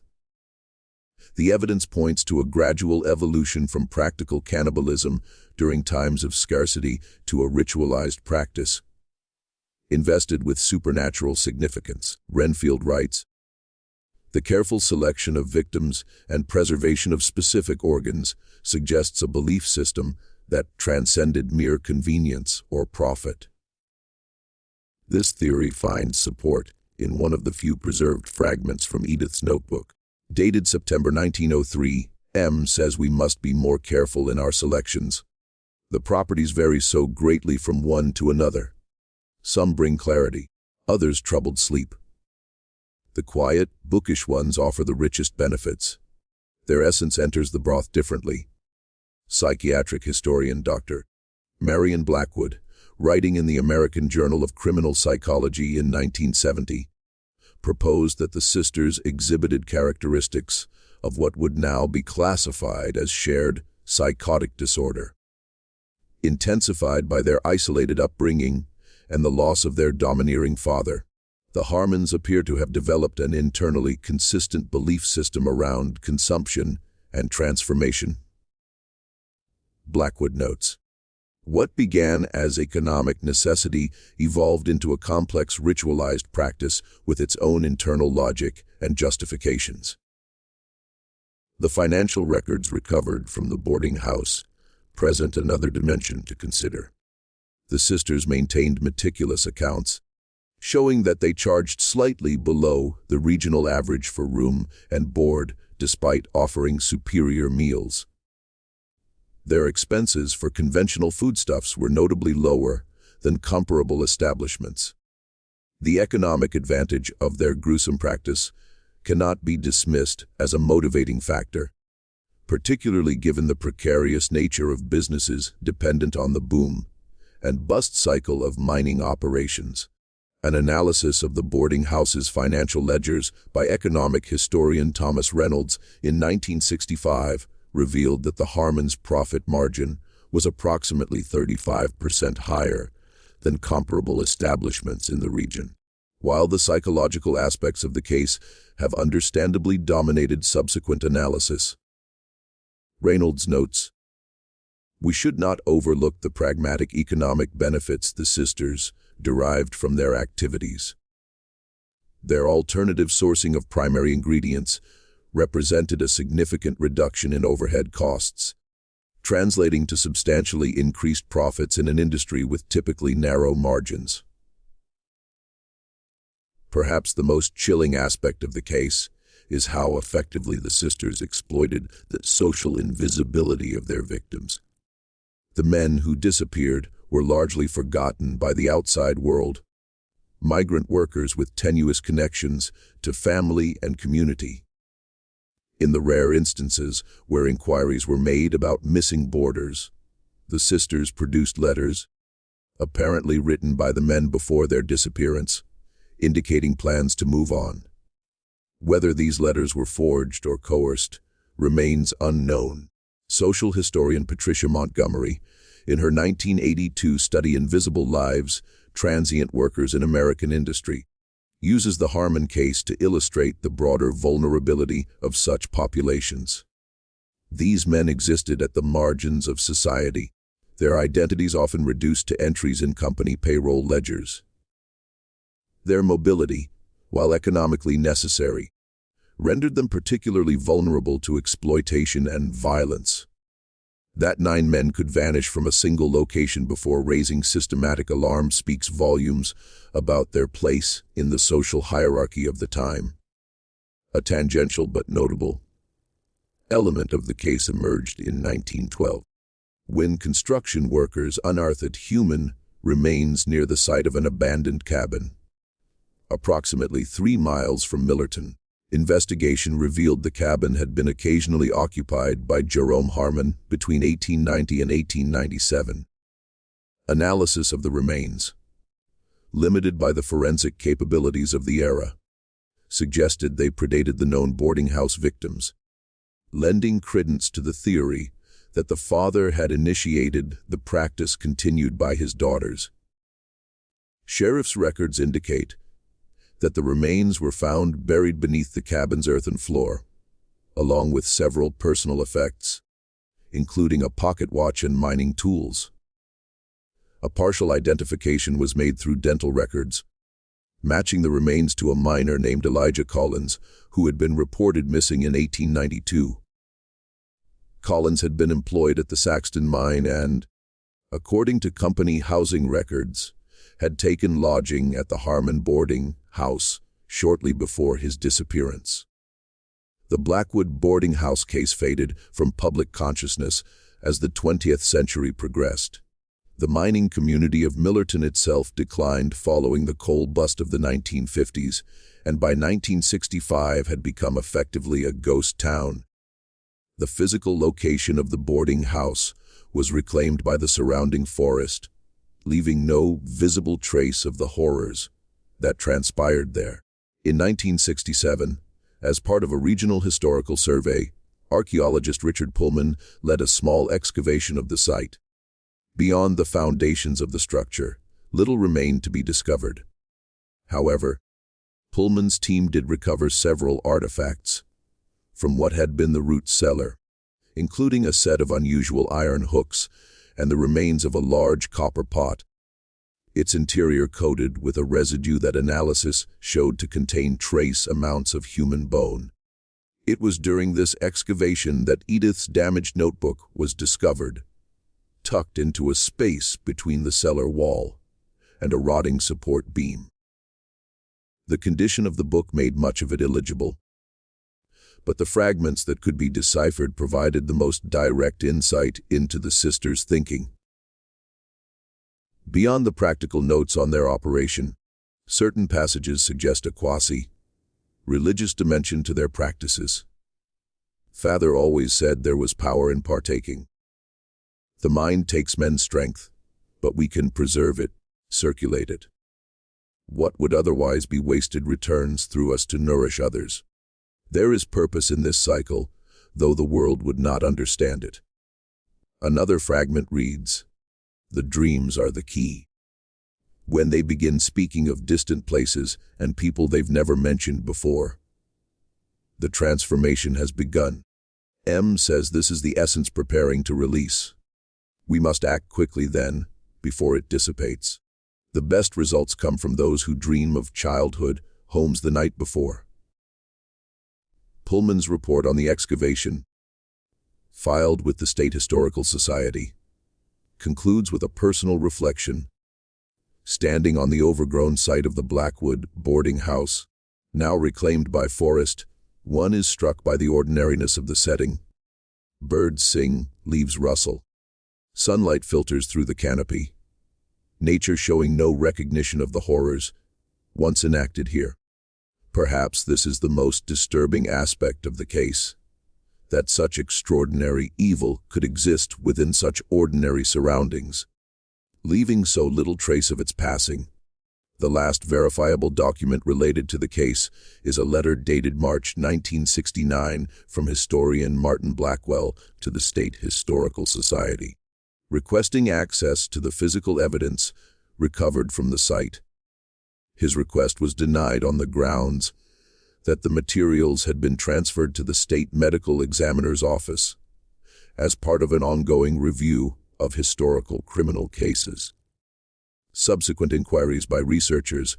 The evidence points to a gradual evolution from practical cannibalism during times of scarcity to a ritualized practice, invested with supernatural significance. Renfield writes, "The careful selection of victims and preservation of specific organs suggests a belief system that transcended mere convenience or profit." This theory finds support in one of the few preserved fragments from Edith's notebook. Dated September 1903, M says we must be more careful in our selections. The properties vary so greatly from one to another. Some bring clarity, others troubled sleep. The quiet, bookish ones offer the richest benefits. Their essence enters the broth differently. Psychiatric historian Dr. Marion Blackwood, writing in the American Journal of Criminal Psychology in 1970, proposed that the sisters exhibited characteristics of what would now be classified as shared psychotic disorder. Intensified by their isolated upbringing and the loss of their domineering father, the Harmons appear to have developed an internally consistent belief system around consumption and transformation. Blackwood notes, "What began as economic necessity evolved into a complex ritualized practice with its own internal logic and justifications." The financial records recovered from the boarding house present another dimension to consider. The sisters maintained meticulous accounts, showing that they charged slightly below the regional average for room and board despite offering superior meals. Their expenses for conventional foodstuffs were notably lower than comparable establishments. The economic advantage of their gruesome practice cannot be dismissed as a motivating factor, particularly given the precarious nature of businesses dependent on the boom and bust cycle of mining operations. An analysis of the boarding house's financial ledgers by economic historian Thomas Reynolds in 1965 revealed that the Harmons' profit margin was approximately 35% higher than comparable establishments in the region. While the psychological aspects of the case have understandably dominated subsequent analysis, Reynolds notes, "We should not overlook the pragmatic economic benefits the sisters derived from their activities. Their alternative sourcing of primary ingredients represented a significant reduction in overhead costs, translating to substantially increased profits in an industry with typically narrow margins. Perhaps the most chilling aspect of the case is how effectively the sisters exploited the social invisibility of their victims. The men who disappeared were largely forgotten by the outside world, migrant workers with tenuous connections to family and community. In the rare instances where inquiries were made about missing boarders, the sisters produced letters, apparently written by the men before their disappearance, indicating plans to move on. Whether these letters were forged or coerced remains unknown. Social historian Patricia Montgomery, in her 1982 study Invisible Lives, Transient Workers in American Industry, uses the Harmon case to illustrate the broader vulnerability of such populations. These men existed at the margins of society, their identities often reduced to entries in company payroll ledgers. Their mobility, while economically necessary, rendered them particularly vulnerable to exploitation and violence. That 9 men could vanish from a single location before raising systematic alarm speaks volumes about their place in the social hierarchy of the time. A tangential but notable element of the case emerged in 1912, when construction workers unearthed human remains near the site of an abandoned cabin. Approximately 3 miles from Millerton, investigation revealed the cabin had been occasionally occupied by Jerome Harmon between 1890 and 1897. Analysis of the remains, limited by the forensic capabilities of the era, suggested they predated the known boarding house victims, lending credence to the theory that the father had initiated the practice continued by his daughters. Sheriff's records indicate that the remains were found buried beneath the cabin's earthen floor, along with several personal effects, including a pocket watch and mining tools. A partial identification was made through dental records, matching the remains to a miner named Elijah Collins, who had been reported missing in 1892. Collins had been employed at the Saxton mine and, according to company housing records, had taken lodging at the Harmon boarding house shortly before his disappearance. The Blackwood boarding house case faded from public consciousness as the 20th century progressed. The mining community of Millerton itself declined following the coal bust of the 1950s, and by 1965 had become effectively a ghost town. The physical location of the boarding house was reclaimed by the surrounding forest, leaving no visible trace of the horrors that transpired there. In 1967, as part of a regional historical survey, archaeologist Richard Pullman led a small excavation of the site. Beyond the foundations of the structure, little remained to be discovered. However, Pullman's team did recover several artifacts from what had been the root cellar, including a set of unusual iron hooks and the remains of a large copper pot, its interior coated with a residue that analysis showed to contain trace amounts of human bone. It was during this excavation that Edith's damaged notebook was discovered, tucked into a space between the cellar wall and a rotting support beam. The condition of the book made much of it illegible, but the fragments that could be deciphered provided the most direct insight into the sisters' thinking. Beyond the practical notes on their operation, certain passages suggest a quasi-religious dimension to their practices. Father always said there was power in partaking. The mind takes men's strength, but we can preserve it, circulate it. What would otherwise be wasted returns through us to nourish others. There is purpose in this cycle, though the world would not understand it. Another fragment reads, "The dreams are the key." When they begin speaking of distant places and people they've never mentioned before, the transformation has begun. M says this is the essence preparing to release. We must act quickly then, before it dissipates. The best results come from those who dream of childhood, homes the night before. Pullman's report on the excavation, filed with the State Historical Society, concludes with a personal reflection. Standing on the overgrown site of the Blackwood boarding house, now reclaimed by forest, one is struck by the ordinariness of the setting. Birds sing, leaves rustle. Sunlight filters through the canopy. Nature showing no recognition of the horrors once enacted here. Perhaps this is the most disturbing aspect of the case, that such extraordinary evil could exist within such ordinary surroundings, leaving so little trace of its passing. The last verifiable document related to the case is a letter dated March 1969 from historian Martin Blackwell to the State Historical Society, requesting access to the physical evidence recovered from the site. His request was denied on the grounds that the materials had been transferred to the State Medical Examiner's Office as part of an ongoing review of historical criminal cases. Subsequent inquiries by researchers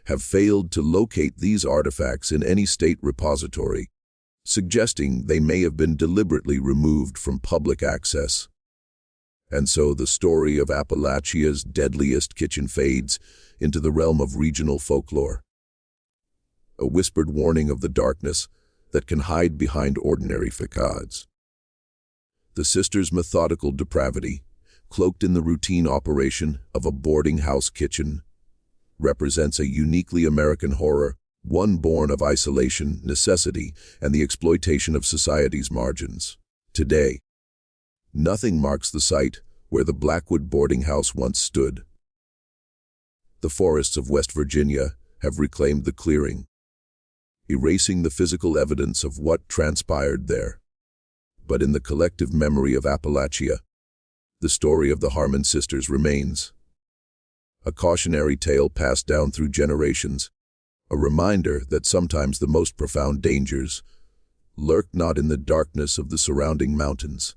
have failed to locate these artifacts in any state repository, suggesting they may have been deliberately removed from public access. And so the story of Appalachia's deadliest kitchen fades into the realm of regional folklore, a whispered warning of the darkness that can hide behind ordinary facades. The sisters' methodical depravity, cloaked in the routine operation of a boarding house kitchen, represents a uniquely American horror, one born of isolation, necessity, and the exploitation of society's margins. Today, nothing marks the site where the Blackwood boarding house once stood. The forests of West Virginia have reclaimed the clearing, erasing the physical evidence of what transpired there. But in the collective memory of Appalachia, the story of the Harmon sisters remains. A cautionary tale passed down through generations, a reminder that sometimes the most profound dangers lurk not in the darkness of the surrounding mountains,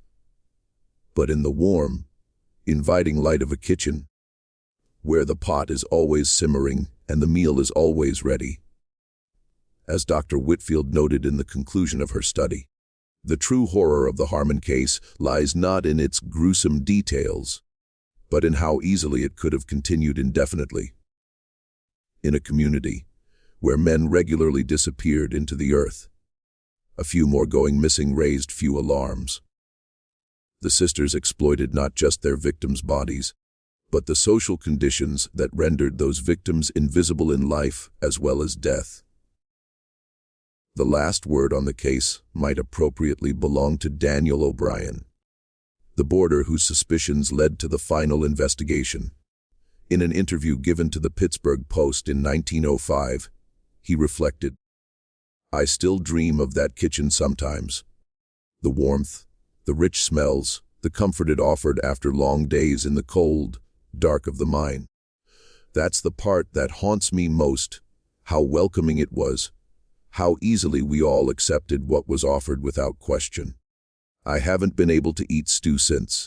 but in the warm, inviting light of a kitchen, where the pot is always simmering and the meal is always ready. As Dr. Whitfield noted in the conclusion of her study, the true horror of the Harmon case lies not in its gruesome details, but in how easily it could have continued indefinitely. In a community where men regularly disappeared into the earth, a few more going missing raised few alarms. The sisters exploited not just their victims' bodies, but the social conditions that rendered those victims invisible in life as well as death. The last word on the case might appropriately belong to Daniel O'Brien, the boarder whose suspicions led to the final investigation. In an interview given to the Pittsburgh Post in 1905, he reflected, "I still dream of that kitchen sometimes. The warmth, the rich smells, the comfort it offered after long days in the cold, dark of the mine. That's the part that haunts me most, how welcoming it was, how easily we all accepted what was offered without question. I haven't been able to eat stew since."